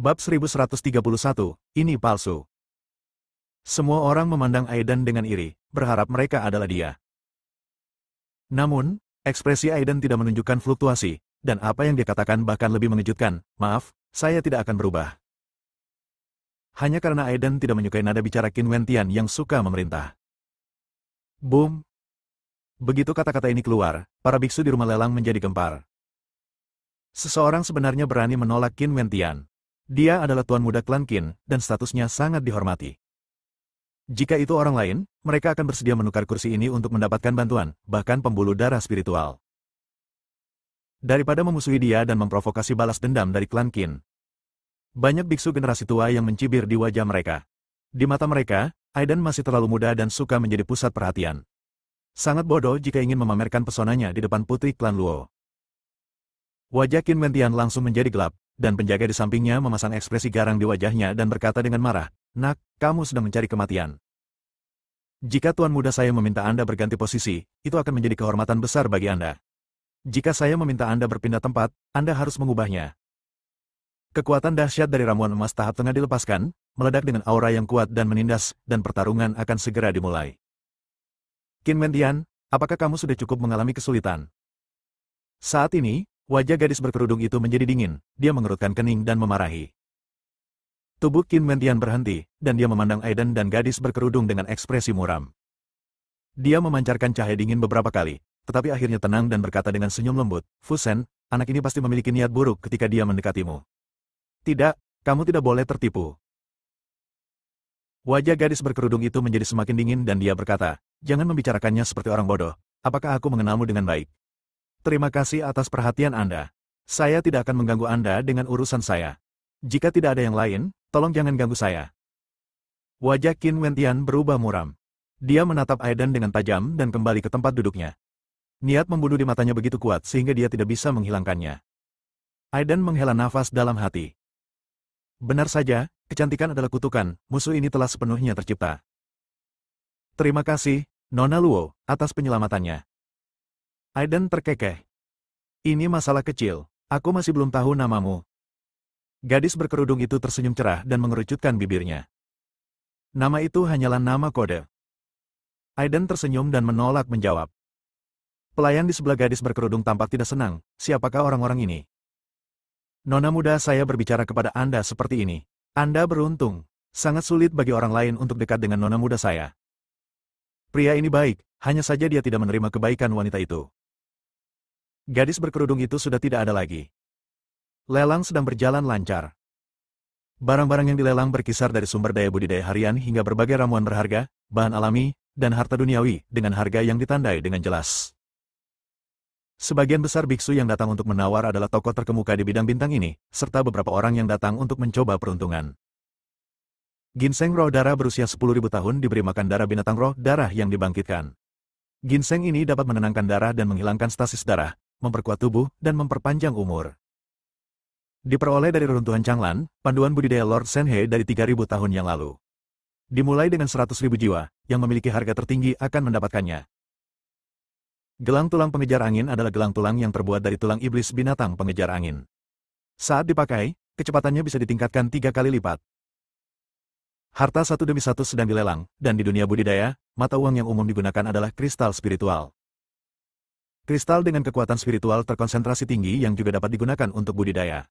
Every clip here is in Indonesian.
Bab 1131, ini palsu. Semua orang memandang Aiden dengan iri, berharap mereka adalah dia. Namun, ekspresi Aiden tidak menunjukkan fluktuasi, dan apa yang dia katakan bahkan lebih mengejutkan, maaf, saya tidak akan berubah. Hanya karena Aiden tidak menyukai nada bicara Qin Wentian yang suka memerintah. Boom! Begitu kata-kata ini keluar, para biksu di rumah lelang menjadi gempar. Seseorang sebenarnya berani menolak Qin Wentian. Dia adalah tuan muda klan Qin, dan statusnya sangat dihormati. Jika itu orang lain, mereka akan bersedia menukar kursi ini untuk mendapatkan bantuan, bahkan pembuluh darah spiritual. Daripada memusuhi dia dan memprovokasi balas dendam dari klan Qin. Banyak biksu generasi tua yang mencibir di wajah mereka. Di mata mereka, Aiden masih terlalu muda dan suka menjadi pusat perhatian. Sangat bodoh jika ingin memamerkan pesonanya di depan putri klan Luo. Wajah Qin Wentian langsung menjadi gelap, dan penjaga di sampingnya memasang ekspresi garang di wajahnya dan berkata dengan marah, "Nak, kamu sedang mencari kematian. Jika tuan muda saya meminta Anda berganti posisi, itu akan menjadi kehormatan besar bagi Anda. Jika saya meminta Anda berpindah tempat, Anda harus mengubahnya." Kekuatan dahsyat dari ramuan emas tahap tengah dilepaskan, meledak dengan aura yang kuat dan menindas, dan pertarungan akan segera dimulai. Qin Wentian, apakah kamu sudah cukup mengalami kesulitan? Saat ini, wajah gadis berkerudung itu menjadi dingin, dia mengerutkan kening dan memarahi. Tubuh Qin Wentian berhenti, dan dia memandang Aiden dan gadis berkerudung dengan ekspresi muram. Dia memancarkan cahaya dingin beberapa kali, tetapi akhirnya tenang dan berkata dengan senyum lembut, "Fusen, anak ini pasti memiliki niat buruk ketika dia mendekatimu. Tidak, kamu tidak boleh tertipu." Wajah gadis berkerudung itu menjadi semakin dingin dan dia berkata, "Jangan membicarakannya seperti orang bodoh. Apakah aku mengenalmu dengan baik? Terima kasih atas perhatian Anda. Saya tidak akan mengganggu Anda dengan urusan saya. Jika tidak ada yang lain, tolong jangan ganggu saya." Wajah Qin Wentian berubah muram. Dia menatap Aiden dengan tajam dan kembali ke tempat duduknya. Niat membunuh di matanya begitu kuat sehingga dia tidak bisa menghilangkannya. Aiden menghela nafas dalam hati. Benar saja, kecantikan adalah kutukan, musuh ini telah sepenuhnya tercipta. Terima kasih, Nona Luo, atas penyelamatannya. Aiden terkekeh. Ini masalah kecil, aku masih belum tahu namamu. Gadis berkerudung itu tersenyum cerah dan mengerucutkan bibirnya. Nama itu hanyalah nama kode. Aiden tersenyum dan menolak menjawab. Pelayan di sebelah gadis berkerudung tampak tidak senang, siapakah orang-orang ini? Nona muda, saya berbicara kepada Anda seperti ini. Anda beruntung, sangat sulit bagi orang lain untuk dekat dengan nona muda saya. Pria ini baik, hanya saja dia tidak menerima kebaikan wanita itu. Gadis berkerudung itu sudah tidak ada lagi. Lelang sedang berjalan lancar. Barang-barang yang dilelang berkisar dari sumber daya budidaya harian hingga berbagai ramuan berharga, bahan alami, dan harta duniawi, dengan harga yang ditandai dengan jelas. Sebagian besar biksu yang datang untuk menawar adalah tokoh terkemuka di bidang bintang ini, serta beberapa orang yang datang untuk mencoba peruntungan. Ginseng roh darah berusia 10.000 tahun diberi makan darah binatang roh darah yang dibangkitkan. Ginseng ini dapat menenangkan darah dan menghilangkan stasis darah, memperkuat tubuh, dan memperpanjang umur. Diperoleh dari reruntuhan Changlan, panduan budidaya Lord Senhe dari 3.000 tahun yang lalu. Dimulai dengan 100.000 jiwa, yang memiliki harga tertinggi akan mendapatkannya. Gelang tulang pengejar angin adalah gelang tulang yang terbuat dari tulang iblis binatang pengejar angin. Saat dipakai, kecepatannya bisa ditingkatkan 3 kali lipat. Harta satu demi satu sedang dilelang, dan di dunia budidaya, mata uang yang umum digunakan adalah kristal spiritual. Kristal dengan kekuatan spiritual terkonsentrasi tinggi yang juga dapat digunakan untuk budidaya.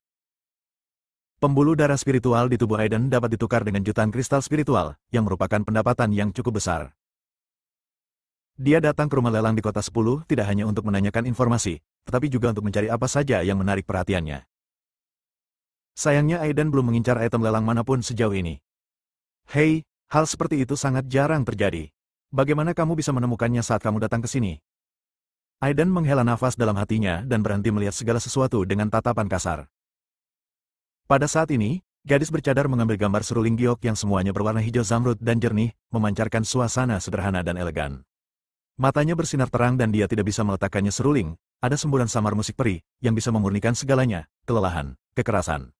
Pembuluh darah spiritual di tubuh Aiden dapat ditukar dengan jutaan kristal spiritual, yang merupakan pendapatan yang cukup besar. Dia datang ke rumah lelang di kota 10 tidak hanya untuk menanyakan informasi, tetapi juga untuk mencari apa saja yang menarik perhatiannya. Sayangnya Aiden belum mengincar item lelang manapun sejauh ini. Hei, hal seperti itu sangat jarang terjadi. Bagaimana kamu bisa menemukannya saat kamu datang ke sini? Aiden menghela nafas dalam hatinya dan berhenti melihat segala sesuatu dengan tatapan kasar. Pada saat ini, gadis bercadar mengambil gambar seruling giok yang semuanya berwarna hijau zamrud dan jernih, memancarkan suasana sederhana dan elegan. Matanya bersinar terang dan dia tidak bisa meletakkannya seruling, ada semburan samar musik peri, yang bisa memurnikan segalanya, kelelahan, kekerasan.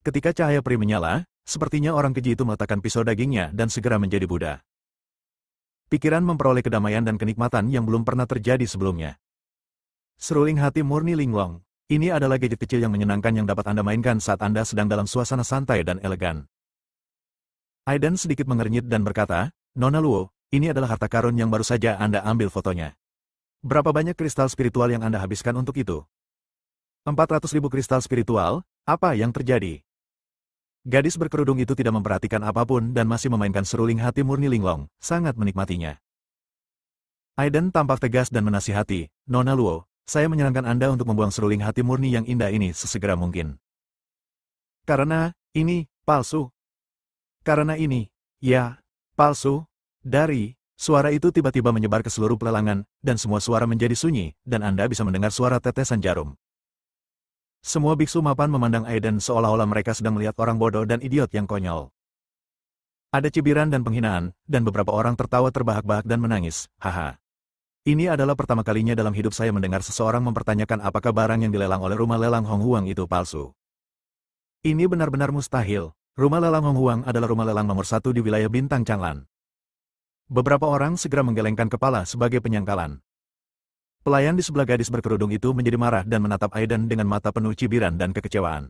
Ketika cahaya peri menyala, sepertinya orang keji itu meletakkan pisau dagingnya dan segera menjadi Buddha. Pikiran memperoleh kedamaian dan kenikmatan yang belum pernah terjadi sebelumnya. Seruling hati murni linglong. Ini adalah gadget kecil yang menyenangkan yang dapat Anda mainkan saat Anda sedang dalam suasana santai dan elegan. Aiden sedikit mengernyit dan berkata, Nona Luo, ini adalah harta karun yang baru saja Anda ambil fotonya. Berapa banyak kristal spiritual yang Anda habiskan untuk itu? 400.000 kristal spiritual, apa yang terjadi? Gadis berkerudung itu tidak memperhatikan apapun dan masih memainkan seruling hati murni linglong, sangat menikmatinya. Aiden tampak tegas dan menasihati, Nona Luo, saya menyarankan Anda untuk membuang seruling hati murni yang indah ini sesegera mungkin. Karena, ini, palsu. Karena ini, ya, palsu. Suara itu tiba-tiba menyebar ke seluruh pelelangan, dan semua suara menjadi sunyi, dan Anda bisa mendengar suara tetesan jarum. Semua biksu mapan memandang Aiden seolah-olah mereka sedang melihat orang bodoh dan idiot yang konyol. Ada cibiran dan penghinaan, dan beberapa orang tertawa terbahak-bahak dan menangis, haha. Ini adalah pertama kalinya dalam hidup saya mendengar seseorang mempertanyakan apakah barang yang dilelang oleh rumah lelang Hong Huang itu palsu. Ini benar-benar mustahil. Rumah lelang Hong Huang adalah rumah lelang nomor 1 di wilayah Bintang Changlan. Beberapa orang segera menggelengkan kepala sebagai penyangkalan. Pelayan di sebelah gadis berkerudung itu menjadi marah dan menatap Aiden dengan mata penuh cibiran dan kekecewaan.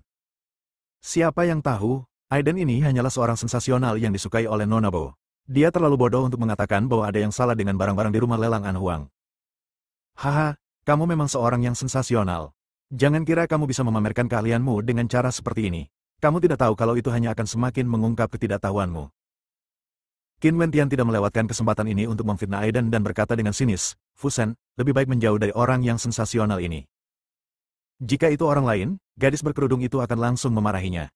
Siapa yang tahu, Aiden ini hanyalah seorang sensasional yang disukai oleh Nona Bo. Dia terlalu bodoh untuk mengatakan bahwa ada yang salah dengan barang-barang di rumah lelang An Huang. Haha, kamu memang seorang yang sensasional. Jangan kira kamu bisa memamerkan keahlianmu dengan cara seperti ini. Kamu tidak tahu kalau itu hanya akan semakin mengungkap ketidaktahuanmu. Qin Wentian tidak melewatkan kesempatan ini untuk memfitnah Aiden dan berkata dengan sinis, Fusen, lebih baik menjauh dari orang yang sensasional ini. Jika itu orang lain, gadis berkerudung itu akan langsung memarahinya.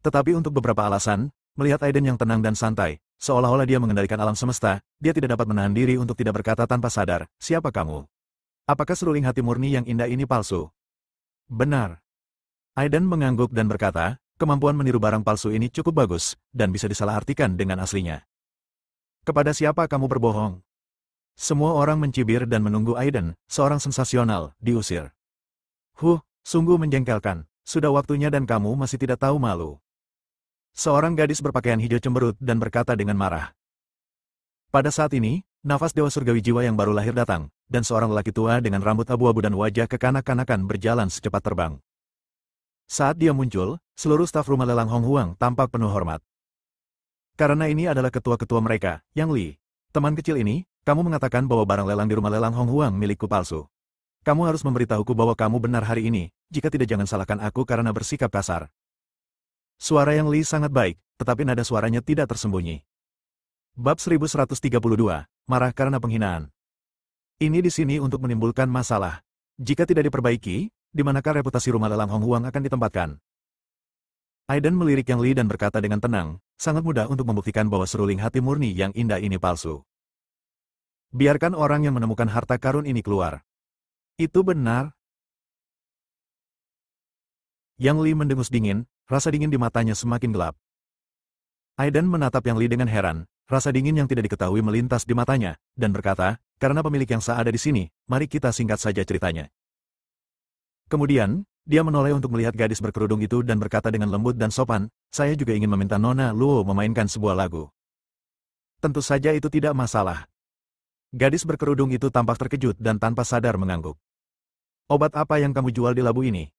Tetapi untuk beberapa alasan, melihat Aiden yang tenang dan santai, seolah-olah dia mengendalikan alam semesta, dia tidak dapat menahan diri untuk tidak berkata tanpa sadar, siapa kamu? Apakah seruling hati murni yang indah ini palsu? Benar. Aiden mengangguk dan berkata, kemampuan meniru barang palsu ini cukup bagus, dan bisa disalahartikan dengan aslinya. Kepada siapa kamu berbohong? Semua orang mencibir dan menunggu Aiden, seorang sensasional, diusir. Sungguh menjengkelkan, sudah waktunya dan kamu masih tidak tahu malu. Seorang gadis berpakaian hijau cemberut dan berkata dengan marah. Pada saat ini, nafas Dewa Surgawi Jiwa yang baru lahir datang, dan seorang lelaki tua dengan rambut abu-abu dan wajah kekanak-kanakan berjalan secepat terbang. Saat dia muncul, seluruh staf rumah lelang Hong Huang tampak penuh hormat. Karena ini adalah ketua-ketua mereka, Yang Li. Teman kecil ini, kamu mengatakan bahwa barang lelang di rumah lelang Hong Huang milikku palsu. Kamu harus memberitahuku bahwa kamu benar hari ini, jika tidak jangan salahkan aku karena bersikap kasar. Suara Yang Li sangat baik, tetapi nada suaranya tidak tersembunyi. Bab 1132, marah karena penghinaan. Ini di sini untuk menimbulkan masalah. Jika tidak diperbaiki, di manakah reputasi rumah lelang Hong Huang akan ditempatkan? Aiden melirik Yang Li dan berkata dengan tenang, sangat mudah untuk membuktikan bahwa seruling hati murni yang indah ini palsu. Biarkan orang yang menemukan harta karun ini keluar. Itu benar. Yang Li mendengus dingin, rasa dingin di matanya semakin gelap. Aiden menatap Yang Li dengan heran, rasa dingin yang tidak diketahui melintas di matanya, dan berkata, karena pemilik yang sah ada di sini, mari kita singkat saja ceritanya. Kemudian, dia menoleh untuk melihat gadis berkerudung itu dan berkata dengan lembut dan sopan, saya juga ingin meminta Nona Luo memainkan sebuah lagu. Tentu saja itu tidak masalah. Gadis berkerudung itu tampak terkejut dan tanpa sadar mengangguk. Obat apa yang kamu jual di labu ini?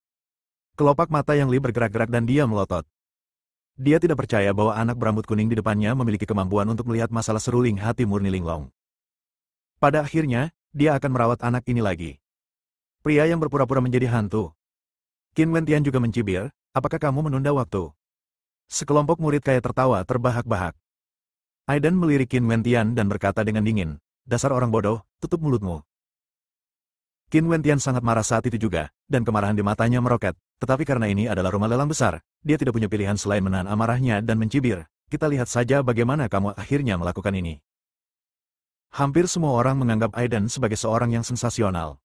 Kelopak mata Yang Li bergerak-gerak dan dia melotot. Dia tidak percaya bahwa anak berambut kuning di depannya memiliki kemampuan untuk melihat masalah seruling hati murni linglong. Pada akhirnya, dia akan merawat anak ini lagi. Pria yang berpura-pura menjadi hantu. Qin Wentian juga mencibir, apakah kamu menunda waktu? Sekelompok murid kaya tertawa terbahak-bahak. Aiden melirik Qin Wentian dan berkata dengan dingin, dasar orang bodoh, tutup mulutmu. Qin Wentian sangat marah saat itu juga, dan kemarahan di matanya meroket, tetapi karena ini adalah rumah lelang besar, dia tidak punya pilihan selain menahan amarahnya dan mencibir, kita lihat saja bagaimana kamu akhirnya melakukan ini. Hampir semua orang menganggap Aiden sebagai seorang yang sensasional.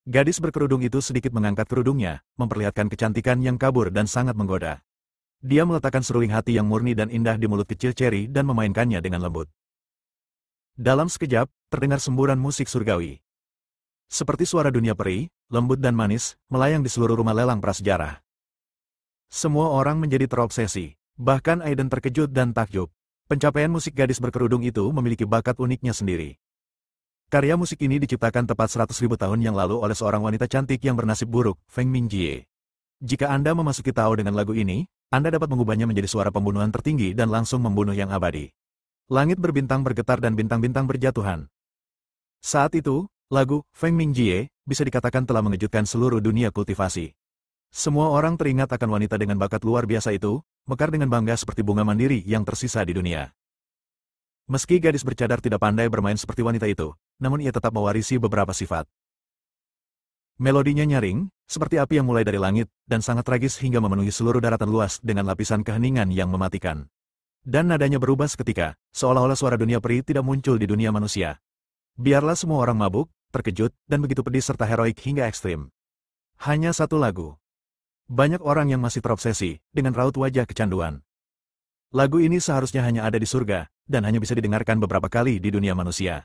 Gadis berkerudung itu sedikit mengangkat kerudungnya, memperlihatkan kecantikan yang kabur dan sangat menggoda. Dia meletakkan seruling hati yang murni dan indah di mulut kecil Cherry dan memainkannya dengan lembut. Dalam sekejap, terdengar semburan musik surgawi. Seperti suara dunia peri, lembut dan manis, melayang di seluruh rumah lelang prasejarah. Semua orang menjadi terobsesi, bahkan Aiden terkejut dan takjub. Pencapaian musik gadis berkerudung itu memiliki bakat uniknya sendiri. Karya musik ini diciptakan tepat 100.000 tahun yang lalu oleh seorang wanita cantik yang bernasib buruk, Feng Mingjie. Jika Anda memasuki Tao dengan lagu ini, Anda dapat mengubahnya menjadi suara pembunuhan tertinggi dan langsung membunuh yang abadi. Langit berbintang bergetar dan bintang-bintang berjatuhan. Saat itu, lagu Feng Mingjie bisa dikatakan telah mengejutkan seluruh dunia kultivasi. Semua orang teringat akan wanita dengan bakat luar biasa itu, mekar dengan bangga seperti bunga mandiri yang tersisa di dunia. Meski gadis bercadar tidak pandai bermain seperti wanita itu, namun ia tetap mewarisi beberapa sifat. Melodinya nyaring, seperti api yang mulai dari langit, dan sangat tragis hingga memenuhi seluruh daratan luas dengan lapisan keheningan yang mematikan. Dan nadanya berubah seketika, seolah-olah suara dunia peri tidak muncul di dunia manusia. Biarlah semua orang mabuk, terkejut, dan begitu pedih serta heroik hingga ekstrim. Hanya satu lagu. Banyak orang yang masih terobsesi dengan raut wajah kecanduan. Lagu ini seharusnya hanya ada di surga, dan hanya bisa didengarkan beberapa kali di dunia manusia.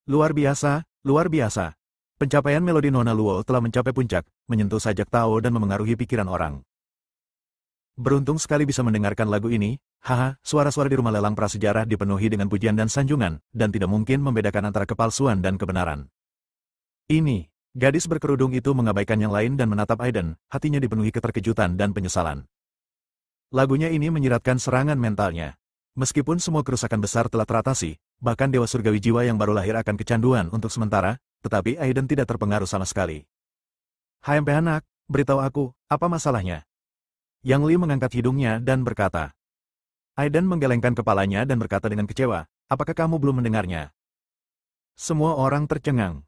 Luar biasa, luar biasa. Pencapaian melodi Nona Luo telah mencapai puncak, menyentuh sajak Tao dan memengaruhi pikiran orang. Beruntung sekali bisa mendengarkan lagu ini, haha, suara-suara di rumah lelang prasejarah dipenuhi dengan pujian dan sanjungan, dan tidak mungkin membedakan antara kepalsuan dan kebenaran. Ini, gadis berkerudung itu mengabaikan yang lain dan menatap Aiden, hatinya dipenuhi keterkejutan dan penyesalan. Lagunya ini menyiratkan serangan mentalnya. Meskipun semua kerusakan besar telah teratasi, bahkan Dewa Surgawi Jiwa yang baru lahir akan kecanduan untuk sementara, tetapi Aiden tidak terpengaruh sama sekali. HMP anak, beritahu aku, apa masalahnya? Yang Li mengangkat hidungnya dan berkata. Aiden menggelengkan kepalanya dan berkata dengan kecewa, apakah kamu belum mendengarnya? Semua orang tercengang.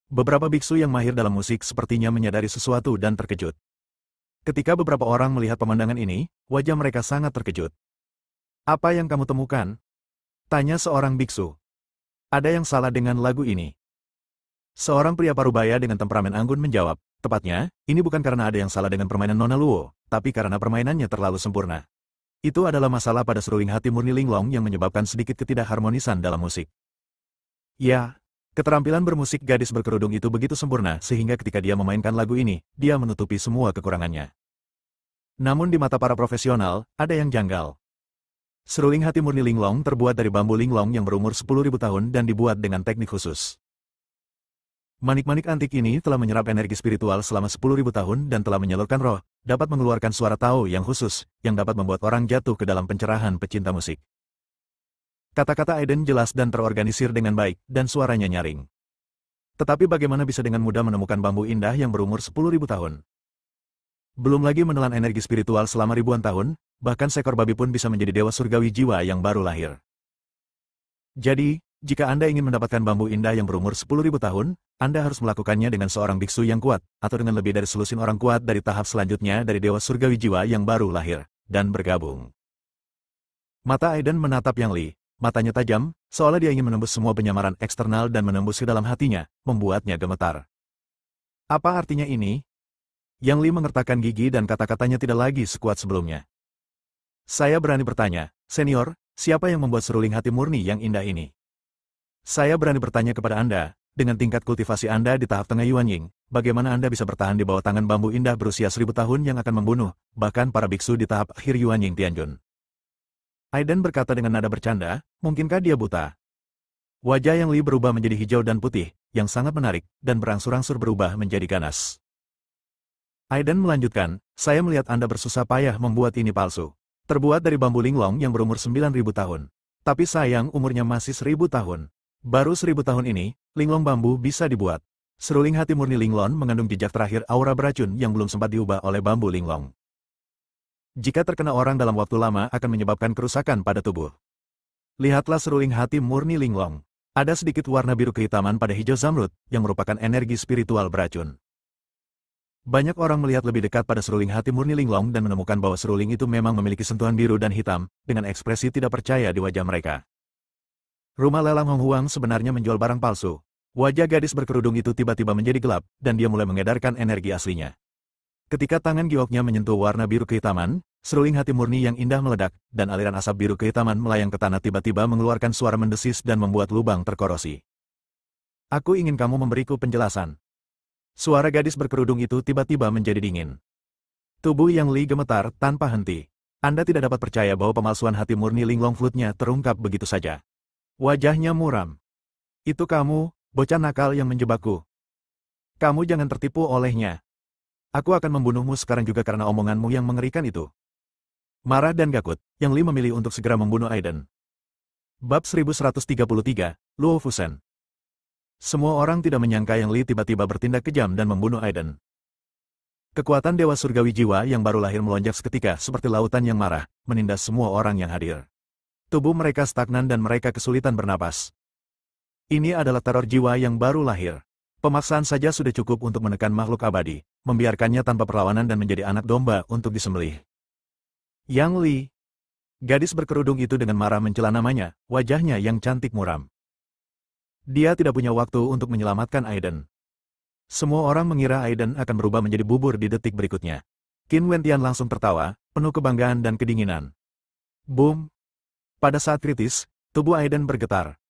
Beberapa biksu yang mahir dalam musik sepertinya menyadari sesuatu dan terkejut. Ketika beberapa orang melihat pemandangan ini, wajah mereka sangat terkejut. Apa yang kamu temukan? Tanya seorang biksu. Ada yang salah dengan lagu ini. Seorang pria parubaya dengan temperamen anggun menjawab, tepatnya, ini bukan karena ada yang salah dengan permainan Nona Luo, tapi karena permainannya terlalu sempurna. Itu adalah masalah pada seruling hati murni Linglong yang menyebabkan sedikit ketidakharmonisan dalam musik. Ya, keterampilan bermusik gadis berkerudung itu begitu sempurna sehingga ketika dia memainkan lagu ini, dia menutupi semua kekurangannya. Namun di mata para profesional, ada yang janggal. Seruling hati murni Linglong terbuat dari bambu linglong yang berumur 10.000 tahun dan dibuat dengan teknik khusus. Manik-manik antik ini telah menyerap energi spiritual selama 10.000 tahun dan telah menyalurkan roh, dapat mengeluarkan suara Tao yang khusus, yang dapat membuat orang jatuh ke dalam pencerahan pecinta musik. Kata-kata Aiden jelas dan terorganisir dengan baik, dan suaranya nyaring. Tetapi bagaimana bisa dengan mudah menemukan bambu indah yang berumur 10.000 tahun? Belum lagi menelan energi spiritual selama ribuan tahun, bahkan seekor babi pun bisa menjadi dewa surgawi jiwa yang baru lahir. Jadi, jika Anda ingin mendapatkan bambu indah yang berumur 10.000 tahun, Anda harus melakukannya dengan seorang biksu yang kuat, atau dengan lebih dari selusin orang kuat dari tahap selanjutnya dari dewa surgawi jiwa yang baru lahir, dan bergabung. Mata Aiden menatap Yang Li, matanya tajam, seolah dia ingin menembus semua penyamaran eksternal dan menembus ke dalam hatinya, membuatnya gemetar. Apa artinya ini? Yang Li mengertakkan gigi dan kata-katanya tidak lagi sekuat sebelumnya. Saya berani bertanya, senior, siapa yang membuat seruling hati murni yang indah ini? Saya berani bertanya kepada Anda, dengan tingkat kultivasi Anda di tahap tengah Yuanying, bagaimana Anda bisa bertahan di bawah tangan bambu indah berusia 1000 tahun yang akan membunuh, bahkan para biksu di tahap akhir Yuanying Tianjun? Aiden berkata dengan nada bercanda, mungkinkah dia buta? Wajah Yang Li berubah menjadi hijau dan putih, yang sangat menarik, dan berangsur-angsur berubah menjadi ganas. Aiden melanjutkan, saya melihat Anda bersusah payah membuat ini palsu. Terbuat dari bambu linglong yang berumur 9.000 tahun. Tapi sayang umurnya masih 1.000 tahun. Baru 1.000 tahun ini, linglong bambu bisa dibuat. Seruling hati murni linglong mengandung jejak terakhir aura beracun yang belum sempat diubah oleh bambu linglong. Jika terkena orang dalam waktu lama akan menyebabkan kerusakan pada tubuh. Lihatlah seruling hati murni linglong. Ada sedikit warna biru kehitaman pada hijau zamrud, yang merupakan energi spiritual beracun. Banyak orang melihat lebih dekat pada seruling hati murni linglong dan menemukan bahwa seruling itu memang memiliki sentuhan biru dan hitam, dengan ekspresi tidak percaya di wajah mereka. Rumah lelang Hong Huang sebenarnya menjual barang palsu. Wajah gadis berkerudung itu tiba-tiba menjadi gelap, dan dia mulai mengedarkan energi aslinya. Ketika tangan gioknya menyentuh warna biru kehitaman, seruling hati murni yang indah meledak, dan aliran asap biru kehitaman melayang ke tanah tiba-tiba mengeluarkan suara mendesis dan membuat lubang terkorosi. Aku ingin kamu memberiku penjelasan. Suara gadis berkerudung itu tiba-tiba menjadi dingin. Tubuh Yang Li gemetar tanpa henti. Anda tidak dapat percaya bahwa pemalsuan hati murni linglong flute-nya terungkap begitu saja. Wajahnya muram. Itu kamu, bocah nakal yang menjebakku. Kamu jangan tertipu olehnya. Aku akan membunuhmu sekarang juga karena omonganmu yang mengerikan itu. Marah dan gakut, Yang Li memilih untuk segera membunuh Aiden. Bab 1133, Luo Fusen. Semua orang tidak menyangka Yang Li tiba-tiba bertindak kejam dan membunuh Aiden. Kekuatan Dewa Surgawi Jiwa yang baru lahir melonjak seketika seperti lautan yang marah, menindas semua orang yang hadir. Tubuh mereka stagnan dan mereka kesulitan bernapas. Ini adalah teror jiwa yang baru lahir. Pemaksaan saja sudah cukup untuk menekan makhluk abadi, membiarkannya tanpa perlawanan dan menjadi anak domba untuk disembelih. Yang Li. Gadis berkerudung itu dengan marah mencela namanya, wajahnya yang cantik muram. Dia tidak punya waktu untuk menyelamatkan Aiden. Semua orang mengira Aiden akan berubah menjadi bubur di detik berikutnya. Qin Wentian langsung tertawa, penuh kebanggaan dan kedinginan. Boom! Pada saat kritis, tubuh Aiden bergetar.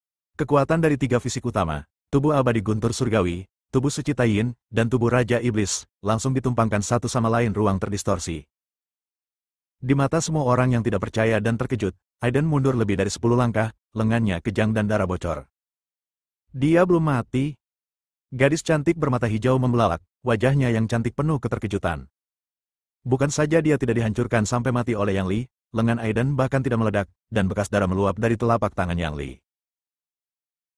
Kekuatan dari tiga fisik utama, tubuh abadi guntur surgawi, tubuh suci Taiyin, dan tubuh Raja Iblis, langsung ditumpangkan satu sama lain ruang terdistorsi. Di mata semua orang yang tidak percaya dan terkejut, Aiden mundur lebih dari 10 langkah, lengannya kejang dan darah bocor. Dia belum mati. Gadis cantik bermata hijau membelalak, wajahnya yang cantik penuh keterkejutan. Bukan saja dia tidak dihancurkan sampai mati oleh Yang Li, lengan Aiden bahkan tidak meledak, dan bekas darah meluap dari telapak tangan Yang Li.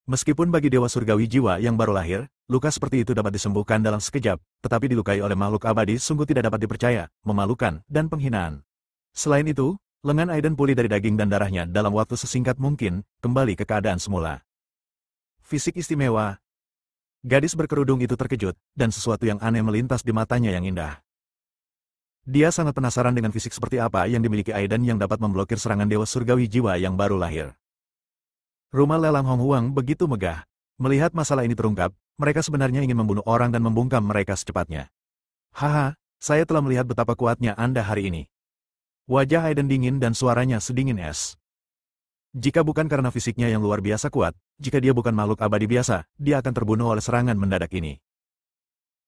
Meskipun bagi Dewa Surgawi Jiwa yang baru lahir, luka seperti itu dapat disembuhkan dalam sekejap, tetapi dilukai oleh makhluk abadi sungguh tidak dapat dipercaya, memalukan, dan penghinaan. Selain itu, lengan Aiden pulih dari daging dan darahnya dalam waktu sesingkat mungkin, kembali ke keadaan semula. Fisik istimewa. Gadis berkerudung itu terkejut, dan sesuatu yang aneh melintas di matanya yang indah. Dia sangat penasaran dengan fisik seperti apa yang dimiliki Aiden yang dapat memblokir serangan Dewa Surgawi Jiwa yang baru lahir. Rumah lelang Hong Huang begitu megah. Melihat masalah ini terungkap, mereka sebenarnya ingin membunuh orang dan membungkam mereka secepatnya. Haha, saya telah melihat betapa kuatnya Anda hari ini. Wajah Aiden dingin dan suaranya sedingin es. Jika bukan karena fisiknya yang luar biasa kuat, jika dia bukan makhluk abadi biasa, dia akan terbunuh oleh serangan mendadak ini.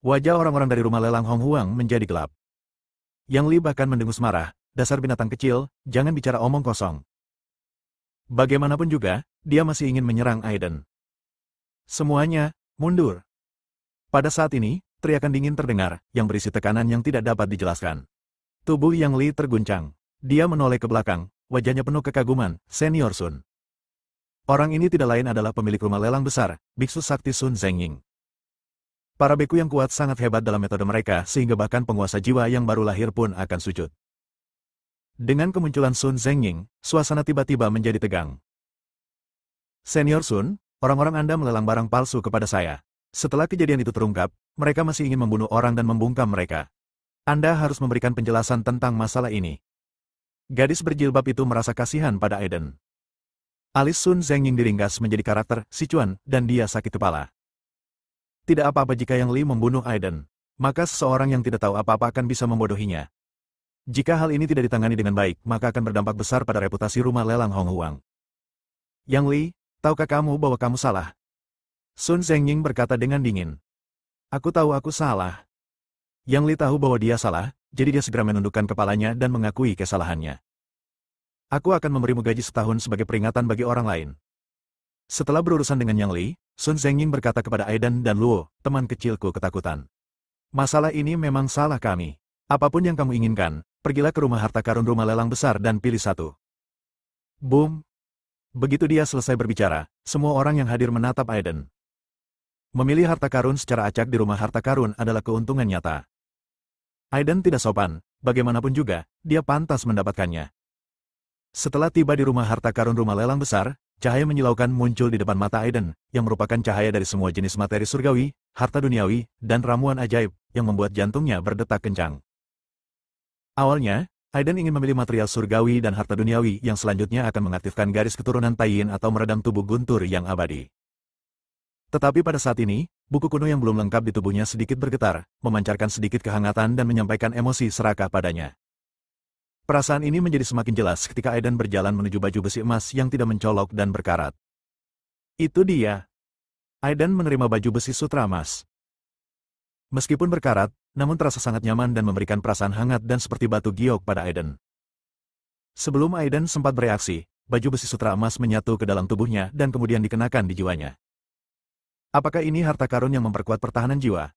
Wajah orang-orang dari rumah lelang Hong Huang menjadi gelap. Yang Li bahkan mendengus marah, dasar binatang kecil, jangan bicara omong kosong. Bagaimanapun juga, dia masih ingin menyerang Aiden. Semuanya, mundur. Pada saat ini, teriakan dingin terdengar, yang berisi tekanan yang tidak dapat dijelaskan. Tubuh Yang Li terguncang. Dia menoleh ke belakang, wajahnya penuh kekaguman, Senior Sun. Orang ini tidak lain adalah pemilik rumah lelang besar, Biksu Sakti Sun Zhengying. Para beku yang kuat sangat hebat dalam metode mereka sehingga bahkan penguasa jiwa yang baru lahir pun akan sujud. Dengan kemunculan Sun Zhengying, suasana tiba-tiba menjadi tegang. Senior Sun, orang-orang Anda melelang barang palsu kepada saya. Setelah kejadian itu terungkap, mereka masih ingin membunuh orang dan membungkam mereka. Anda harus memberikan penjelasan tentang masalah ini. Gadis berjilbab itu merasa kasihan pada Aiden. Alis Sun Zhengying diringkas menjadi karakter Sichuan, dan dia sakit kepala. Tidak apa-apa jika Yang Li membunuh Aiden. Maka seseorang yang tidak tahu apa-apa akan bisa membodohinya. Jika hal ini tidak ditangani dengan baik, maka akan berdampak besar pada reputasi rumah lelang Hong Huang. Yang Li, tahukah kamu bahwa kamu salah? Sun Zhengying berkata dengan dingin. Aku tahu aku salah. Yang Li tahu bahwa dia salah, jadi dia segera menundukkan kepalanya dan mengakui kesalahannya. Aku akan memberimu gaji setahun sebagai peringatan bagi orang lain. Setelah berurusan dengan Yang Li, Sun Zhengying berkata kepada Aiden dan Luo, teman kecilku ketakutan. Masalah ini memang salah kami. Apapun yang kamu inginkan, pergilah ke rumah harta karun rumah lelang besar dan pilih satu. Boom! Begitu dia selesai berbicara, semua orang yang hadir menatap Aiden. Memilih harta karun secara acak di rumah harta karun adalah keuntungan nyata. Aiden tidak sopan, bagaimanapun juga, dia pantas mendapatkannya. Setelah tiba di rumah harta karun rumah lelang besar, cahaya menyilaukan muncul di depan mata Aiden, yang merupakan cahaya dari semua jenis materi surgawi, harta duniawi, dan ramuan ajaib, yang membuat jantungnya berdetak kencang. Awalnya, Aiden ingin memilih material surgawi dan harta duniawi yang selanjutnya akan mengaktifkan garis keturunan Taiyin atau meredam tubuh guntur yang abadi. Tetapi pada saat ini, buku kuno yang belum lengkap di tubuhnya sedikit bergetar, memancarkan sedikit kehangatan dan menyampaikan emosi serakah padanya. Perasaan ini menjadi semakin jelas ketika Aiden berjalan menuju baju besi emas yang tidak mencolok dan berkarat. Itu dia. Aiden menerima baju besi sutra emas. Meskipun berkarat, namun terasa sangat nyaman dan memberikan perasaan hangat dan seperti batu giok pada Aiden. Sebelum Aiden sempat bereaksi, baju besi sutra emas menyatu ke dalam tubuhnya dan kemudian dikenakan di jiwanya. Apakah ini harta karun yang memperkuat pertahanan jiwa?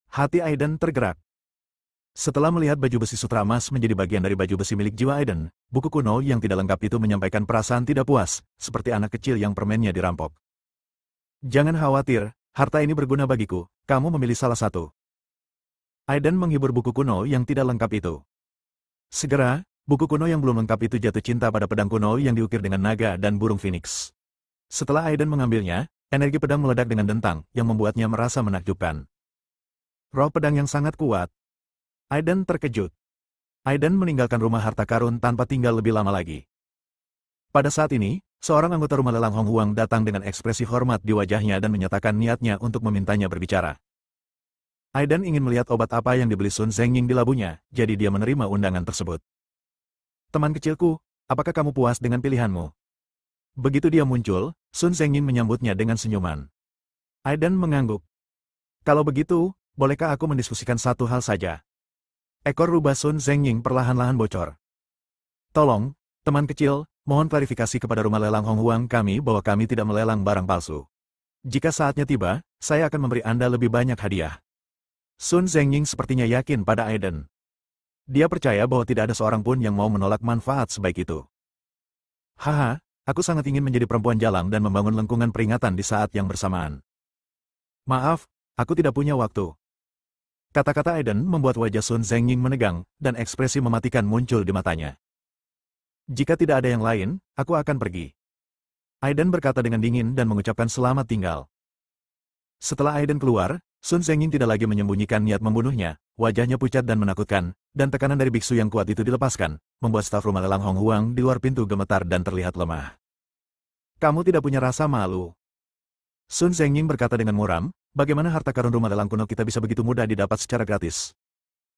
Hati Aiden tergerak. Setelah melihat baju besi sutra emas menjadi bagian dari baju besi milik jiwa Aiden, buku kuno yang tidak lengkap itu menyampaikan perasaan tidak puas, seperti anak kecil yang permennya dirampok. Jangan khawatir, harta ini berguna bagiku, kamu memilih salah satu. Aiden menghibur buku kuno yang tidak lengkap itu. Segera, buku kuno yang belum lengkap itu jatuh cinta pada pedang kuno yang diukir dengan naga dan burung phoenix. Setelah Aiden mengambilnya, energi pedang meledak dengan dentang, yang membuatnya merasa menakjubkan. Roh pedang yang sangat kuat. Aiden terkejut. Aiden meninggalkan rumah harta karun tanpa tinggal lebih lama lagi. Pada saat ini, seorang anggota rumah lelang Hong Huang datang dengan ekspresi hormat di wajahnya dan menyatakan niatnya untuk memintanya berbicara. Aiden ingin melihat obat apa yang dibeli Sun Zhengying di labunya, jadi dia menerima undangan tersebut. Teman kecilku, apakah kamu puas dengan pilihanmu? Begitu dia muncul, Sun Zhengying menyambutnya dengan senyuman. Aiden mengangguk. Kalau begitu, bolehkah aku mendiskusikan satu hal saja? Ekor rubah Sun Zhengying perlahan-lahan bocor. Tolong, teman kecil, mohon klarifikasi kepada rumah lelang Hong Huang kami bahwa kami tidak melelang barang palsu. Jika saatnya tiba, saya akan memberi Anda lebih banyak hadiah. Sun Zhengying sepertinya yakin pada Aiden. Dia percaya bahwa tidak ada seorang pun yang mau menolak manfaat sebaik itu. Haha, aku sangat ingin menjadi perempuan jalang dan membangun lengkungan peringatan di saat yang bersamaan. Maaf, aku tidak punya waktu. Kata-kata Aiden membuat wajah Sun Zhengying menegang, dan ekspresi mematikan muncul di matanya. Jika tidak ada yang lain, aku akan pergi. Aiden berkata dengan dingin dan mengucapkan selamat tinggal. Setelah Aiden keluar, Sun Zhengying tidak lagi menyembunyikan niat membunuhnya, wajahnya pucat dan menakutkan, dan tekanan dari biksu yang kuat itu dilepaskan, membuat staf rumah lelang Hong Huang di luar pintu gemetar dan terlihat lemah. Kamu tidak punya rasa malu. Sun Zhengying berkata dengan muram, bagaimana harta karun rumah lelang kuno kita bisa begitu mudah didapat secara gratis?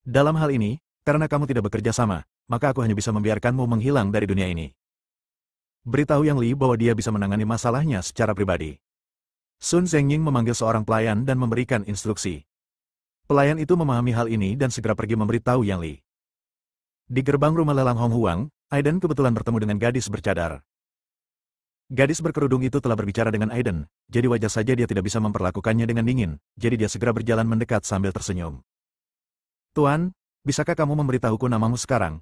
Dalam hal ini, karena kamu tidak bekerja sama, maka aku hanya bisa membiarkanmu menghilang dari dunia ini. Beritahu Yang Li bahwa dia bisa menangani masalahnya secara pribadi. Sun Zhengying memanggil seorang pelayan dan memberikan instruksi. Pelayan itu memahami hal ini dan segera pergi memberitahu Yang Li. Di gerbang rumah lelang Hong Huang, Aiden kebetulan bertemu dengan gadis bercadar. Gadis berkerudung itu telah berbicara dengan Aiden, jadi wajar saja dia tidak bisa memperlakukannya dengan dingin, jadi dia segera berjalan mendekat sambil tersenyum. Tuan, bisakah kamu memberitahuku namamu sekarang?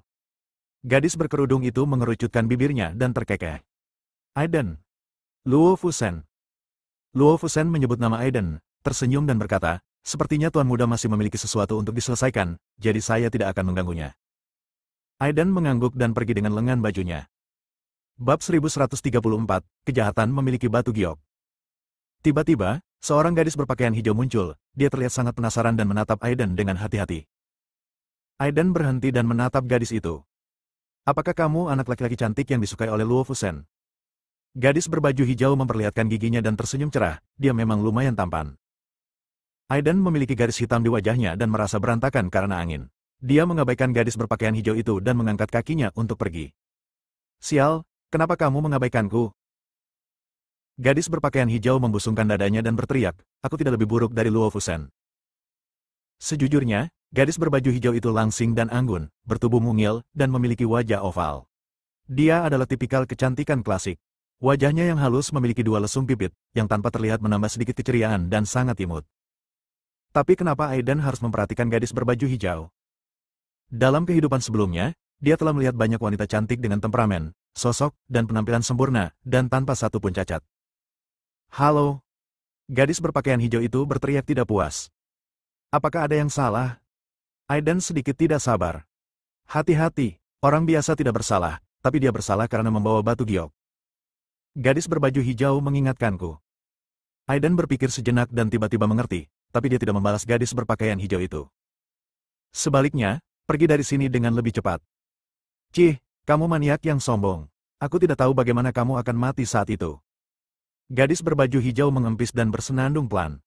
Gadis berkerudung itu mengerucutkan bibirnya dan terkekeh. Aiden. Luo Fusen. Luo Fusen menyebut nama Aiden, tersenyum dan berkata, sepertinya tuan muda masih memiliki sesuatu untuk diselesaikan, jadi saya tidak akan mengganggunya. Aiden mengangguk dan pergi dengan lengan bajunya. Bab 1134, Kejahatan memiliki batu giok. Tiba-tiba, seorang gadis berpakaian hijau muncul, dia terlihat sangat penasaran dan menatap Aiden dengan hati-hati. Aiden berhenti dan menatap gadis itu. Apakah kamu anak laki-laki cantik yang disukai oleh Luo Fusen? Gadis berbaju hijau memperlihatkan giginya dan tersenyum cerah, dia memang lumayan tampan. Aiden memiliki garis hitam di wajahnya dan merasa berantakan karena angin. Dia mengabaikan gadis berpakaian hijau itu dan mengangkat kakinya untuk pergi. Sial, kenapa kamu mengabaikanku? Gadis berpakaian hijau membusungkan dadanya dan berteriak, aku tidak lebih buruk dari Luo Fusen. Sejujurnya, gadis berbaju hijau itu langsing dan anggun, bertubuh mungil, dan memiliki wajah oval. Dia adalah tipikal kecantikan klasik. Wajahnya yang halus memiliki dua lesung pipit, yang tanpa terlihat menambah sedikit keceriaan dan sangat imut. Tapi kenapa Aiden harus memperhatikan gadis berbaju hijau? Dalam kehidupan sebelumnya, dia telah melihat banyak wanita cantik dengan temperamen, sosok, dan penampilan sempurna, dan tanpa satu pun cacat. Halo. Gadis berpakaian hijau itu berteriak tidak puas. Apakah ada yang salah? Aiden sedikit tidak sabar. Hati-hati, orang biasa tidak bersalah, tapi dia bersalah karena membawa batu giok. Gadis berbaju hijau mengingatkanku. Aiden berpikir sejenak dan tiba-tiba mengerti, tapi dia tidak membalas gadis berpakaian hijau itu. Sebaliknya, pergi dari sini dengan lebih cepat. Cih, kamu maniak yang sombong. Aku tidak tahu bagaimana kamu akan mati saat itu. Gadis berbaju hijau mengempis dan bersenandung pelan.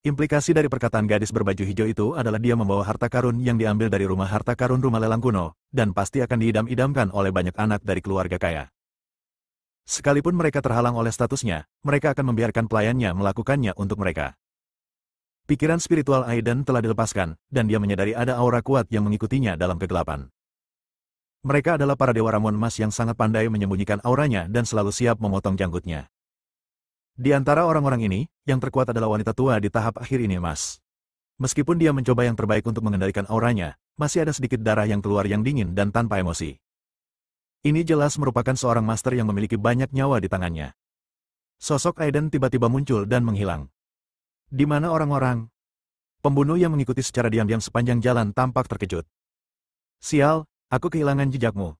Implikasi dari perkataan gadis berbaju hijau itu adalah dia membawa harta karun yang diambil dari rumah harta karun rumah lelang kuno, dan pasti akan diidam-idamkan oleh banyak anak dari keluarga kaya. Sekalipun mereka terhalang oleh statusnya, mereka akan membiarkan pelayannya melakukannya untuk mereka. Pikiran spiritual Aiden telah dilepaskan, dan dia menyadari ada aura kuat yang mengikutinya dalam kegelapan. Mereka adalah para dewa ramuan emas yang sangat pandai menyembunyikan auranya dan selalu siap memotong janggutnya. Di antara orang-orang ini, yang terkuat adalah wanita tua di tahap akhir ini, Mas. Meskipun dia mencoba yang terbaik untuk mengendalikan auranya, masih ada sedikit darah yang keluar yang dingin dan tanpa emosi. Ini jelas merupakan seorang master yang memiliki banyak nyawa di tangannya. Sosok Aiden tiba-tiba muncul dan menghilang. Di mana orang-orang? Pembunuh yang mengikuti secara diam-diam sepanjang jalan tampak terkejut. Sial, aku kehilangan jejakmu.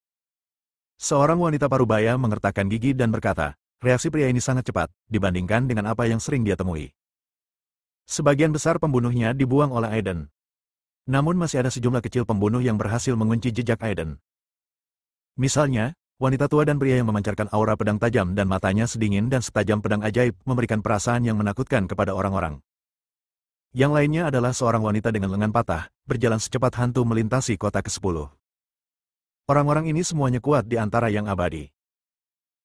Seorang wanita parubaya mengertakkan gigi dan berkata, reaksi pria ini sangat cepat, dibandingkan dengan apa yang sering dia temui. Sebagian besar pembunuhnya dibuang oleh Aiden. Namun masih ada sejumlah kecil pembunuh yang berhasil mengunci jejak Aiden. Misalnya, wanita tua dan pria yang memancarkan aura pedang tajam dan matanya sedingin dan setajam pedang ajaib memberikan perasaan yang menakutkan kepada orang-orang. Yang lainnya adalah seorang wanita dengan lengan patah, berjalan secepat hantu melintasi kota ke-10. Orang-orang ini semuanya kuat di antara yang abadi.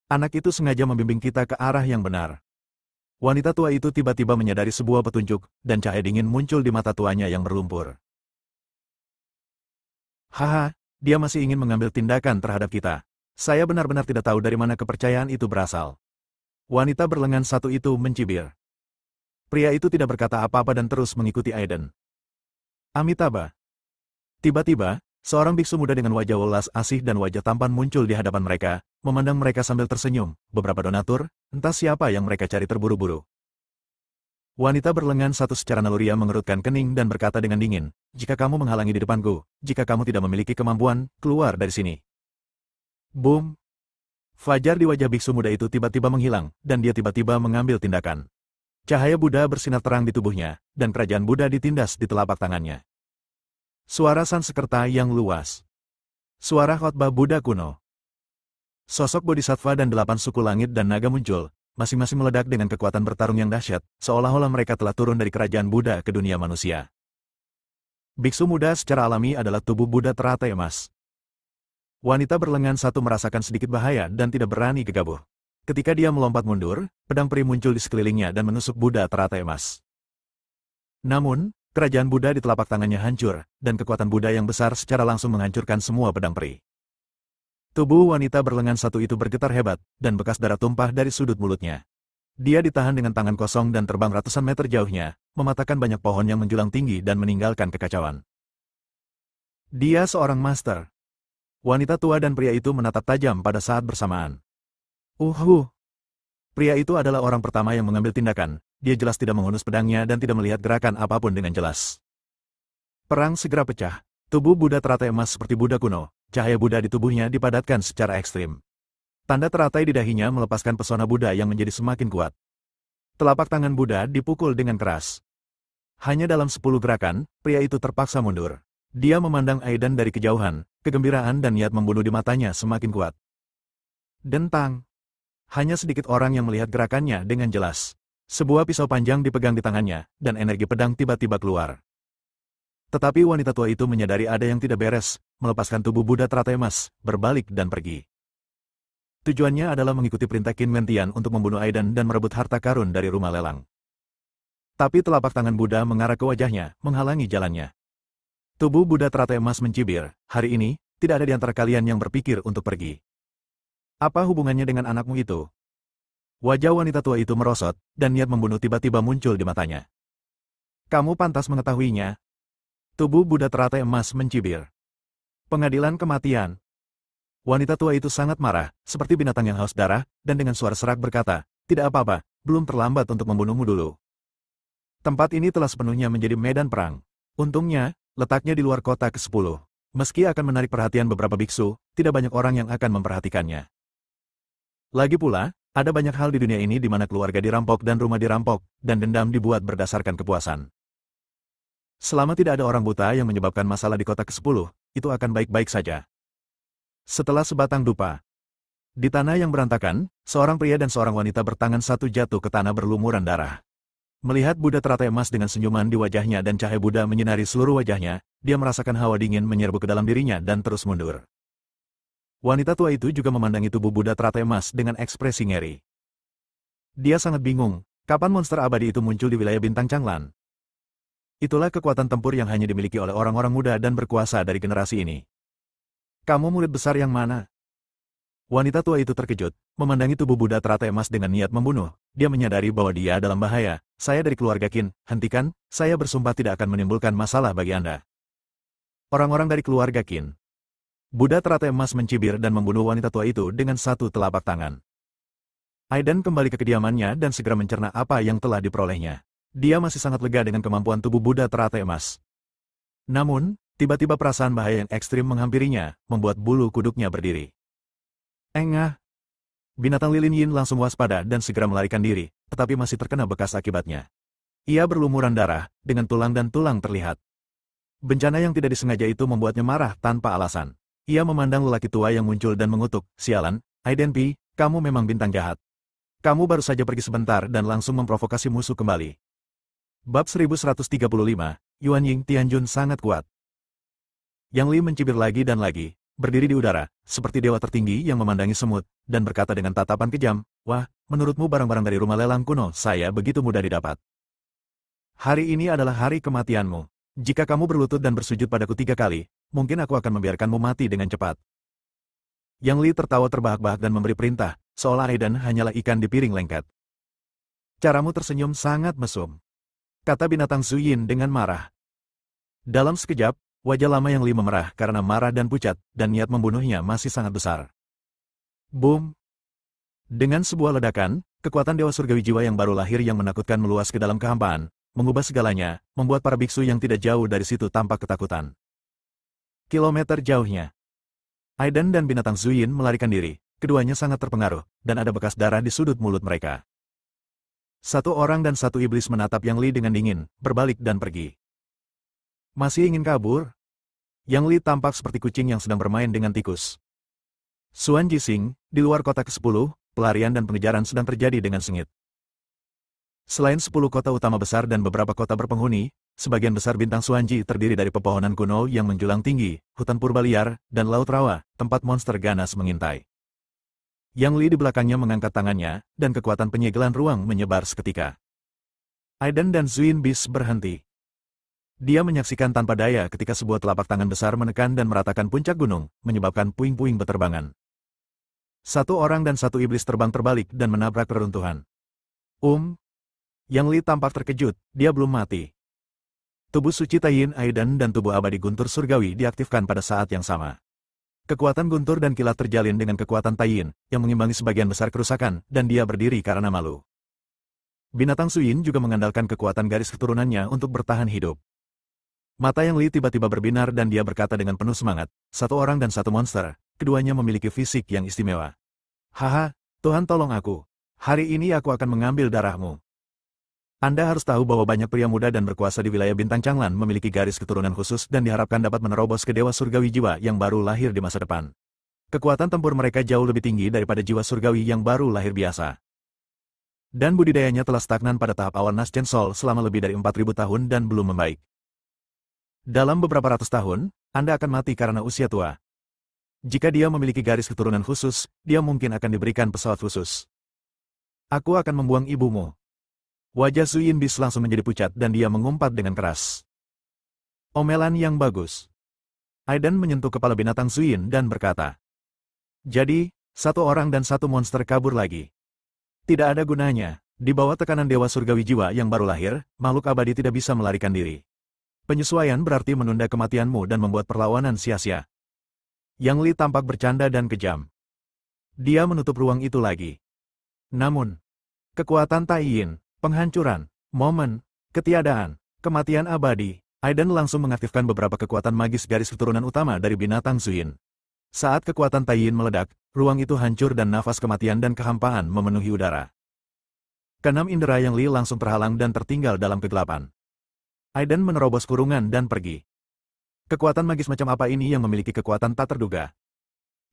Anak itu sengaja membimbing kita ke arah yang benar. Wanita tua itu tiba-tiba menyadari sebuah petunjuk, dan cahaya dingin muncul di mata tuanya yang berlumpur. Haha, dia masih ingin mengambil tindakan terhadap kita. Saya benar-benar tidak tahu dari mana kepercayaan itu berasal. Wanita berlengan satu itu mencibir. Pria itu tidak berkata apa-apa dan terus mengikuti Aiden. Amitabha. Tiba-tiba, seorang biksu muda dengan wajah welas asih dan wajah tampan muncul di hadapan mereka, memandang mereka sambil tersenyum. Beberapa donatur, entah siapa yang mereka cari terburu-buru. Wanita berlengan satu secara naluriah mengerutkan kening dan berkata dengan dingin, jika kamu menghalangi di depanku, jika kamu tidak memiliki kemampuan, keluar dari sini. Boom! Fajar di wajah biksu muda itu tiba-tiba menghilang, dan dia tiba-tiba mengambil tindakan. Cahaya Buddha bersinar terang di tubuhnya, dan kerajaan Buddha ditindas di telapak tangannya. Suara Sanskerta yang luas. Suara khotbah Buddha kuno. Sosok bodhisattva dan 8 suku langit dan naga muncul, masing-masing meledak dengan kekuatan bertarung yang dahsyat, seolah-olah mereka telah turun dari kerajaan Buddha ke dunia manusia. Biksu muda secara alami adalah tubuh Buddha teratai emas. Wanita berlengan satu merasakan sedikit bahaya dan tidak berani gegabah. Ketika dia melompat mundur, pedang peri muncul di sekelilingnya dan menusuk Buddha teratai emas. Namun, kerajaan Buddha di telapak tangannya hancur, dan kekuatan Buddha yang besar secara langsung menghancurkan semua pedang peri. Tubuh wanita berlengan satu itu bergetar hebat, dan bekas darah tumpah dari sudut mulutnya. Dia ditahan dengan tangan kosong dan terbang ratusan meter jauhnya, mematahkan banyak pohon yang menjulang tinggi dan meninggalkan kekacauan. Dia seorang master. Wanita tua dan pria itu menatap tajam pada saat bersamaan. Pria itu adalah orang pertama yang mengambil tindakan, dia jelas tidak menghunus pedangnya dan tidak melihat gerakan apapun dengan jelas. Perang segera pecah, tubuh Buddha teratai emas seperti Buddha kuno. Cahaya Buddha di tubuhnya dipadatkan secara ekstrim. Tanda teratai di dahinya melepaskan pesona Buddha yang menjadi semakin kuat. Telapak tangan Buddha dipukul dengan keras. Hanya dalam 10 gerakan, pria itu terpaksa mundur. Dia memandang Aiden dari kejauhan, kegembiraan dan niat membunuh di matanya semakin kuat. Dentang. Hanya sedikit orang yang melihat gerakannya dengan jelas. Sebuah pisau panjang dipegang di tangannya, dan energi pedang tiba-tiba keluar. Tetapi wanita tua itu menyadari ada yang tidak beres, melepaskan tubuh Buddha teratai emas, berbalik dan pergi. Tujuannya adalah mengikuti perintah Qin Wentian untuk membunuh Aiden dan merebut harta karun dari rumah lelang. Tapi telapak tangan Buddha mengarah ke wajahnya, menghalangi jalannya. Tubuh Buddha teratai emas mencibir, hari ini, tidak ada di antara kalian yang berpikir untuk pergi. Apa hubungannya dengan anakmu itu? Wajah wanita tua itu merosot, dan niat membunuh tiba-tiba muncul di matanya. Kamu pantas mengetahuinya. Tubuh Buddha teratai emas mencibir. Pengadilan kematian. Wanita tua itu sangat marah, seperti binatang yang haus darah, dan dengan suara serak berkata, tidak apa-apa, belum terlambat untuk membunuhmu dulu. Tempat ini telah sepenuhnya menjadi medan perang. Untungnya, letaknya di luar kota ke-10. Meski akan menarik perhatian beberapa biksu, tidak banyak orang yang akan memperhatikannya. Lagi pula, ada banyak hal di dunia ini di mana keluarga dirampok dan rumah dirampok, dan dendam dibuat berdasarkan kepuasan. Selama tidak ada orang buta yang menyebabkan masalah di kota ke-10, itu akan baik-baik saja. Setelah sebatang dupa, di tanah yang berantakan, seorang pria dan seorang wanita bertangan satu jatuh ke tanah berlumuran darah. Melihat Buddha teratai emas dengan senyuman di wajahnya dan cahaya Buddha menyinari seluruh wajahnya, dia merasakan hawa dingin menyerbu ke dalam dirinya dan terus mundur. Wanita tua itu juga memandangi tubuh Buddha teratai emas dengan ekspresi ngeri. Dia sangat bingung, kapan monster abadi itu muncul di wilayah bintang Changlan. Itulah kekuatan tempur yang hanya dimiliki oleh orang-orang muda dan berkuasa dari generasi ini. Kamu murid besar yang mana? Wanita tua itu terkejut, memandangi tubuh Buddha teratai emas dengan niat membunuh. Dia menyadari bahwa dia dalam bahaya. Saya dari keluarga Qin, hentikan, saya bersumpah tidak akan menimbulkan masalah bagi Anda. Orang-orang dari keluarga Qin. Buddha teratai emas mencibir dan membunuh wanita tua itu dengan satu telapak tangan. Aiden kembali ke kediamannya dan segera mencerna apa yang telah diperolehnya. Dia masih sangat lega dengan kemampuan tubuh Buddha teratai emas. Namun, tiba-tiba perasaan bahaya yang ekstrim menghampirinya, membuat bulu kuduknya berdiri. Engah! Binatang lilin yin langsung waspada dan segera melarikan diri, tetapi masih terkena bekas akibatnya. Ia berlumuran darah, dengan tulang dan tulang terlihat. Bencana yang tidak disengaja itu membuatnya marah tanpa alasan. Ia memandang lelaki tua yang muncul dan mengutuk, sialan, Aiden Pi, kamu memang bintang jahat. Kamu baru saja pergi sebentar dan langsung memprovokasi musuh kembali. Bab 1135, Yuan Ying Tianjun sangat kuat. Yang Li mencibir lagi dan lagi, berdiri di udara, seperti dewa tertinggi yang memandangi semut, dan berkata dengan tatapan kejam, wah, menurutmu barang-barang dari rumah lelang kuno saya begitu mudah didapat. Hari ini adalah hari kematianmu. Jika kamu berlutut dan bersujud padaku 3 kali, mungkin aku akan membiarkanmu mati dengan cepat. Yang Li tertawa terbahak-bahak dan memberi perintah, seolah Aiden hanyalah ikan di piring lengket. Caramu tersenyum sangat mesum, kata binatang Zuyin dengan marah. Dalam sekejap, wajah lama Yang Li memerah karena marah dan pucat, dan niat membunuhnya masih sangat besar. Boom! Dengan sebuah ledakan, kekuatan Dewa Surgawi Jiwa yang baru lahir yang menakutkan meluas ke dalam kehampaan, mengubah segalanya, membuat para biksu yang tidak jauh dari situ tampak ketakutan. Kilometer jauhnya, Aiden dan binatang Zuyin melarikan diri, keduanya sangat terpengaruh, dan ada bekas darah di sudut mulut mereka. Satu orang dan satu iblis menatap Yang Li dengan dingin, berbalik dan pergi. Masih ingin kabur? Yang Li tampak seperti kucing yang sedang bermain dengan tikus. Xuan Jixing, di luar kota ke-10, pelarian dan pengejaran sedang terjadi dengan sengit. Selain 10 kota utama besar dan beberapa kota berpenghuni, sebagian besar bintang Xuanji terdiri dari pepohonan kuno yang menjulang tinggi, hutan purba liar, dan laut rawa, tempat monster ganas mengintai. Yang Li di belakangnya mengangkat tangannya, dan kekuatan penyegelan ruang menyebar seketika. Aiden dan Zuin Bis berhenti. Dia menyaksikan tanpa daya ketika sebuah telapak tangan besar menekan dan meratakan puncak gunung, menyebabkan puing-puing beterbangan. Satu orang dan satu iblis terbang terbalik dan menabrak reruntuhan. Yang Li tampak terkejut, dia belum mati. Tubuh suci Taiyin Aiden dan tubuh abadi guntur surgawi diaktifkan pada saat yang sama. Kekuatan guntur dan kilat terjalin dengan kekuatan Taiyin, yang mengimbangi sebagian besar kerusakan, dan dia berdiri karena malu. Binatang Suyin juga mengandalkan kekuatan garis keturunannya untuk bertahan hidup. Mata Yang Li tiba-tiba berbinar dan dia berkata dengan penuh semangat, satu orang dan satu monster, keduanya memiliki fisik yang istimewa. Haha, Tuhan tolong aku. Hari ini aku akan mengambil darahmu. Anda harus tahu bahwa banyak pria muda dan berkuasa di wilayah Bintang Changlan memiliki garis keturunan khusus dan diharapkan dapat menerobos ke Dewa Surgawi Jiwa yang baru lahir di masa depan. Kekuatan tempur mereka jauh lebih tinggi daripada jiwa surgawi yang baru lahir biasa. Dan budidayanya telah stagnan pada tahap awal Naschen Sol selama lebih dari 4.000 tahun dan belum membaik. Dalam beberapa ratus tahun, Anda akan mati karena usia tua. Jika dia memiliki garis keturunan khusus, dia mungkin akan diberikan pesawat khusus. Aku akan membuang ibumu. Wajah Zuin Bis langsung menjadi pucat dan dia mengumpat dengan keras. Omelan yang bagus. Aiden menyentuh kepala binatang Zuin dan berkata. Jadi, satu orang dan satu monster kabur lagi. Tidak ada gunanya, di bawah tekanan Dewa Surgawi Jiwa yang baru lahir, makhluk abadi tidak bisa melarikan diri. Penyesuaian berarti menunda kematianmu dan membuat perlawanan sia-sia. Yang Li tampak bercanda dan kejam. Dia menutup ruang itu lagi. Namun, kekuatan Taiyin, penghancuran, momen, ketiadaan, kematian abadi, Aiden langsung mengaktifkan beberapa kekuatan magis garis keturunan utama dari binatang Zuin. Saat kekuatan Taiyin meledak, ruang itu hancur dan nafas kematian dan kehampaan memenuhi udara. Keenam indera Yang Li langsung terhalang dan tertinggal dalam kegelapan. Aiden menerobos kurungan dan pergi. Kekuatan magis macam apa ini yang memiliki kekuatan tak terduga?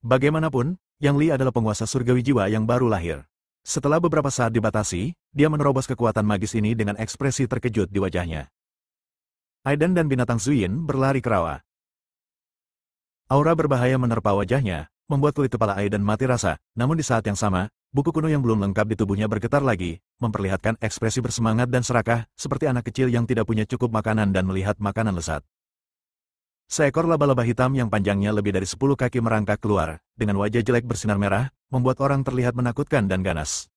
Bagaimanapun, Yang Li adalah penguasa surgawi jiwa yang baru lahir. Setelah beberapa saat dibatasi, dia menerobos kekuatan magis ini dengan ekspresi terkejut di wajahnya. Aiden dan binatang Zuin berlari ke rawa. Aura berbahaya menerpa wajahnya, membuat kulit kepala Aiden mati rasa, namun di saat yang sama, buku kuno yang belum lengkap di tubuhnya bergetar lagi, memperlihatkan ekspresi bersemangat dan serakah, seperti anak kecil yang tidak punya cukup makanan dan melihat makanan lezat. Seekor laba-laba hitam yang panjangnya lebih dari 10 kaki merangkak keluar, dengan wajah jelek bersinar merah, membuat orang terlihat menakutkan dan ganas.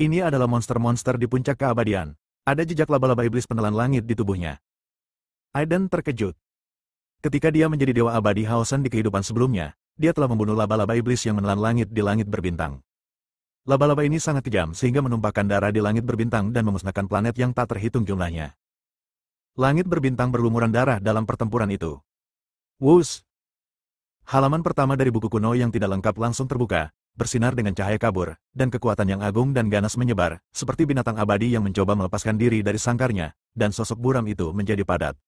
Ini adalah monster-monster di puncak keabadian. Ada jejak laba-laba iblis penelan langit di tubuhnya. Aiden terkejut. Ketika dia menjadi dewa abadi Haosan di kehidupan sebelumnya, dia telah membunuh laba-laba iblis yang menelan langit di langit berbintang. Laba-laba ini sangat kejam sehingga menumpahkan darah di langit berbintang dan memusnahkan planet yang tak terhitung jumlahnya. Langit berbintang berlumuran darah dalam pertempuran itu. Wus! Halaman pertama dari buku kuno yang tidak lengkap langsung terbuka, bersinar dengan cahaya kabur, dan kekuatan yang agung dan ganas menyebar, seperti binatang abadi yang mencoba melepaskan diri dari sangkarnya, dan sosok buram itu menjadi padat.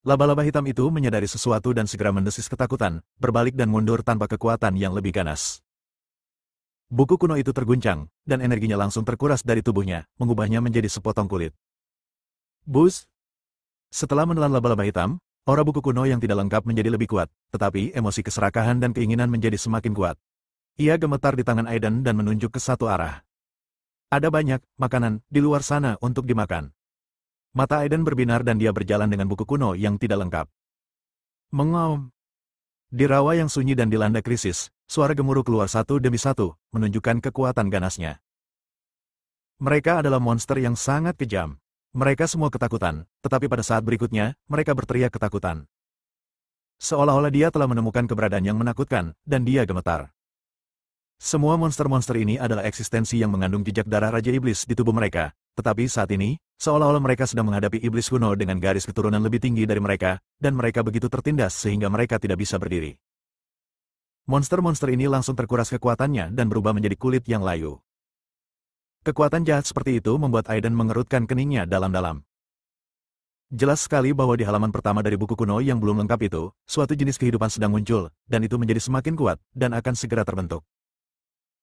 Laba-laba hitam itu menyadari sesuatu dan segera mendesis ketakutan, berbalik dan mundur tanpa kekuatan yang lebih ganas. Buku kuno itu terguncang, dan energinya langsung terkuras dari tubuhnya, mengubahnya menjadi sepotong kulit. Bus! Setelah menelan laba-laba hitam, aura buku kuno yang tidak lengkap menjadi lebih kuat, tetapi emosi keserakahan dan keinginan menjadi semakin kuat. Ia gemetar di tangan Aiden dan menunjuk ke satu arah. Ada banyak makanan di luar sana untuk dimakan. Mata Aiden berbinar dan dia berjalan dengan buku kuno yang tidak lengkap. Mengaum. Di rawa yang sunyi dan dilanda krisis, suara gemuruh keluar satu demi satu, menunjukkan kekuatan ganasnya. Mereka adalah monster yang sangat kejam. Mereka semua ketakutan, tetapi pada saat berikutnya, mereka berteriak ketakutan. Seolah-olah dia telah menemukan keberadaan yang menakutkan, dan dia gemetar. Semua monster-monster ini adalah eksistensi yang mengandung jejak darah Raja Iblis di tubuh mereka, tetapi saat ini, seolah-olah mereka sedang menghadapi iblis kuno dengan garis keturunan lebih tinggi dari mereka, dan mereka begitu tertindas sehingga mereka tidak bisa berdiri. Monster-monster ini langsung terkuras kekuatannya dan berubah menjadi kulit yang layu. Kekuatan jahat seperti itu membuat Aiden mengerutkan keningnya dalam-dalam. Jelas sekali bahwa di halaman pertama dari buku kuno yang belum lengkap itu, suatu jenis kehidupan sedang muncul, dan itu menjadi semakin kuat, dan akan segera terbentuk.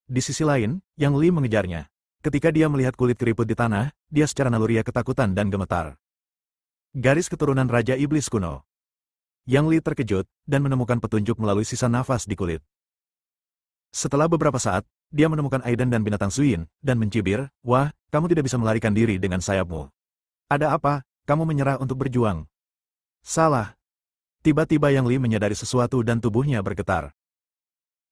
Di sisi lain, Yang Li mengejarnya. Ketika dia melihat kulit keriput di tanah, dia secara naluriah ketakutan dan gemetar. Garis keturunan Raja Iblis kuno. Yang Li terkejut, dan menemukan petunjuk melalui sisa nafas di kulit. Setelah beberapa saat, dia menemukan Aiden dan binatang Suyin, dan mencibir, "Wah, kamu tidak bisa melarikan diri dengan sayapmu. Ada apa, kamu menyerah untuk berjuang?" Salah. Tiba-tiba Yang Li menyadari sesuatu dan tubuhnya bergetar.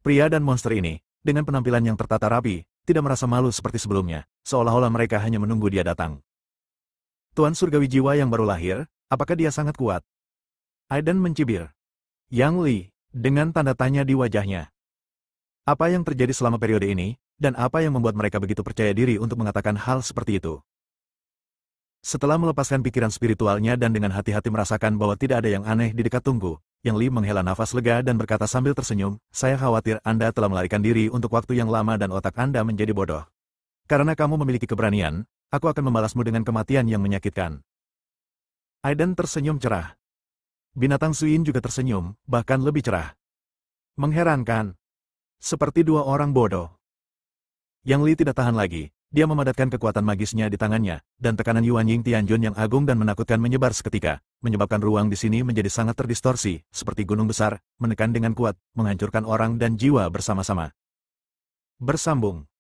Pria dan monster ini, dengan penampilan yang tertata rapi, tidak merasa malu seperti sebelumnya, seolah-olah mereka hanya menunggu dia datang. Tuan surgawi jiwa yang baru lahir, apakah dia sangat kuat? Aiden mencibir. Yang Li, dengan tanda tanya di wajahnya. Apa yang terjadi selama periode ini, dan apa yang membuat mereka begitu percaya diri untuk mengatakan hal seperti itu? Setelah melepaskan pikiran spiritualnya dan dengan hati-hati merasakan bahwa tidak ada yang aneh di dekat tunggu, Yang Li menghela nafas lega dan berkata sambil tersenyum, "Saya khawatir Anda telah melarikan diri untuk waktu yang lama dan otak Anda menjadi bodoh. Karena kamu memiliki keberanian, aku akan membalasmu dengan kematian yang menyakitkan." Aiden tersenyum cerah. Binatang Suyin juga tersenyum, bahkan lebih cerah. Mengherankan. Seperti dua orang bodoh. Yang Li tidak tahan lagi. Dia memadatkan kekuatan magisnya di tangannya, dan tekanan Yuan Ying Tianjun yang agung dan menakutkan menyebar seketika, menyebabkan ruang di sini menjadi sangat terdistorsi, seperti gunung besar, menekan dengan kuat, menghancurkan orang dan jiwa bersama-sama. Bersambung.